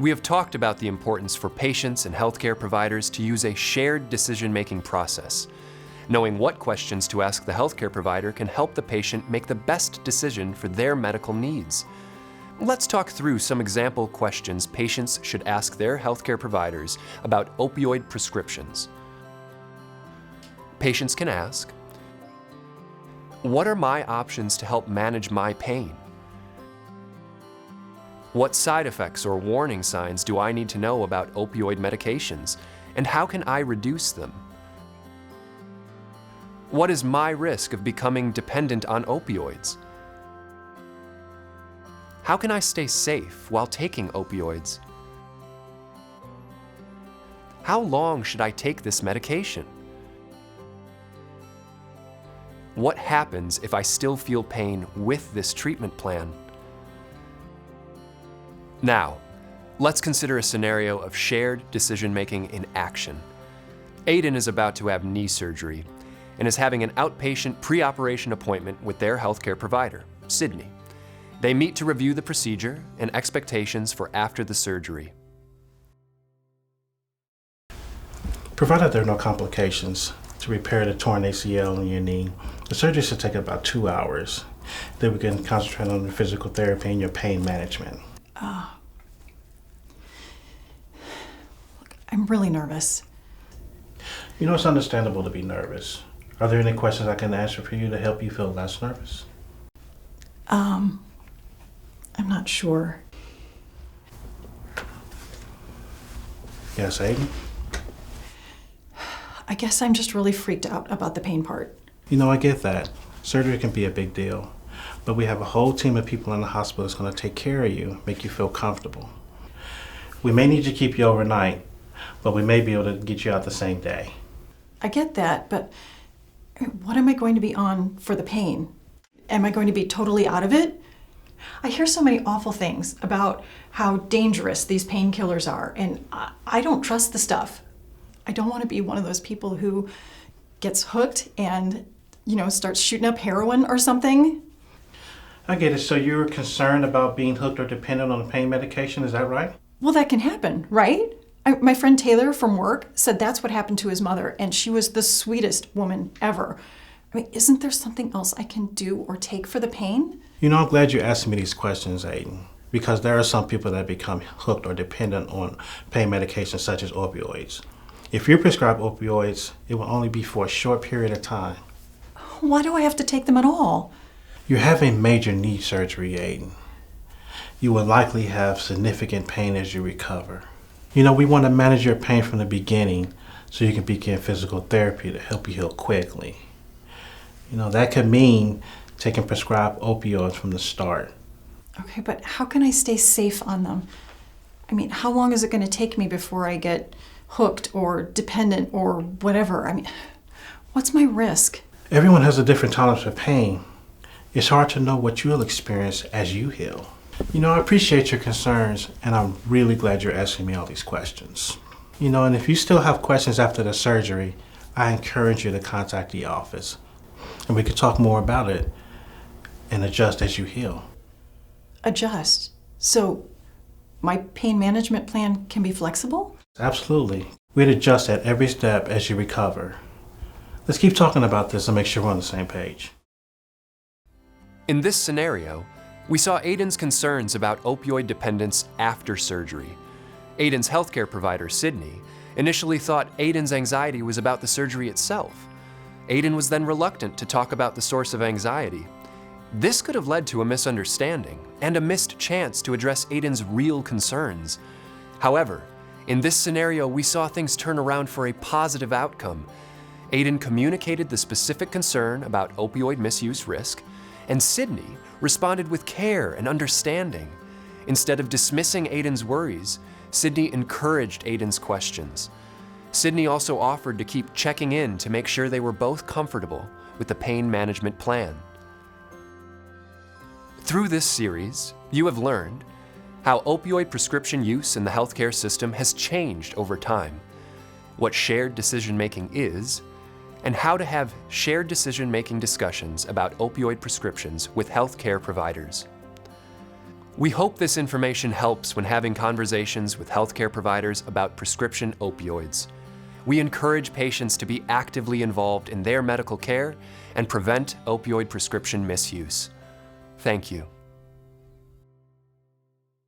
We have talked about the importance for patients and healthcare providers to use a shared decision-making process. Knowing what questions to ask the healthcare provider can help the patient make the best decision for their medical needs. Let's talk through some example questions patients should ask their healthcare providers about opioid prescriptions. Patients can ask, what are my options to help manage my pain? What side effects or warning signs do I need to know about opioid medications, and how can I reduce them? What is my risk of becoming dependent on opioids? How can I stay safe while taking opioids? How long should I take this medication? What happens if I still feel pain with this treatment plan? Now, let's consider a scenario of shared decision-making in action. Aiden is about to have knee surgery and is having an outpatient pre-operation appointment with their healthcare provider, Sydney. They meet to review the procedure and expectations for after the surgery. Provided there are no complications, to repair the torn ACL in your knee, the surgery should take about 2 hours. Then we can concentrate on the physical therapy and your pain management. Look, I'm really nervous. You know, it's understandable to be nervous. Are there any questions I can answer for you to help you feel less nervous? I'm not sure. Yes, Aiden? I guess I'm just really freaked out about the pain part. You know, I get that. Surgery can be a big deal. But we have a whole team of people in the hospital that's going to take care of you, make you feel comfortable. We may need to keep you overnight, but we may be able to get you out the same day. I get that, but what am I going to be on for the pain? Am I going to be totally out of it? I hear so many awful things about how dangerous these painkillers are, and I don't trust the stuff. I don't want to be one of those people who gets hooked and, starts shooting up heroin or something. I get it. So you're concerned about being hooked or dependent on pain medication, is that right? Well, that can happen, right? My friend Taylor from work said that's what happened to his mother, and she was the sweetest woman ever. I mean, isn't there something else I can do or take for the pain? You know, I'm glad you're asking me these questions, Aiden, because there are some people that become hooked or dependent on pain medications such as opioids. If you're prescribed opioids, it will only be for a short period of time. Why do I have to take them at all? You're having major knee surgery, Aiden. You will likely have significant pain as you recover. You know, we want to manage your pain from the beginning so you can begin physical therapy to help you heal quickly. You know, that could mean taking prescribed opioids from the start. Okay, but how can I stay safe on them? I mean, how long is it going to take me before I get hooked or dependent or whatever? I mean, what's my risk? Everyone has a different tolerance for pain. It's hard to know what you'll experience as you heal. You know, I appreciate your concerns, and I'm really glad you're asking me all these questions. You know, and if you still have questions after the surgery, I encourage you to contact the office, and we could talk more about it and adjust as you heal. Adjust? So my pain management plan can be flexible? Absolutely. We'd adjust at every step as you recover. Let's keep talking about this and make sure we're on the same page. In this scenario, we saw Aiden's concerns about opioid dependence after surgery. Aiden's healthcare provider, Sydney, initially thought Aiden's anxiety was about the surgery itself. Aiden was then reluctant to talk about the source of anxiety. This could have led to a misunderstanding and a missed chance to address Aiden's real concerns. However, in this scenario, we saw things turn around for a positive outcome. Aiden communicated the specific concern about opioid misuse risk, and Sydney responded with care and understanding. Instead of dismissing Aiden's worries, Sydney encouraged Aiden's questions. Sydney also offered to keep checking in to make sure they were both comfortable with the pain management plan. Through this series, you have learned how opioid prescription use in the healthcare system has changed over time, what shared decision-making is, and how to have shared decision-making discussions about opioid prescriptions with healthcare providers. We hope this information helps when having conversations with healthcare providers about prescription opioids. We encourage patients to be actively involved in their medical care and prevent opioid prescription misuse. Thank you.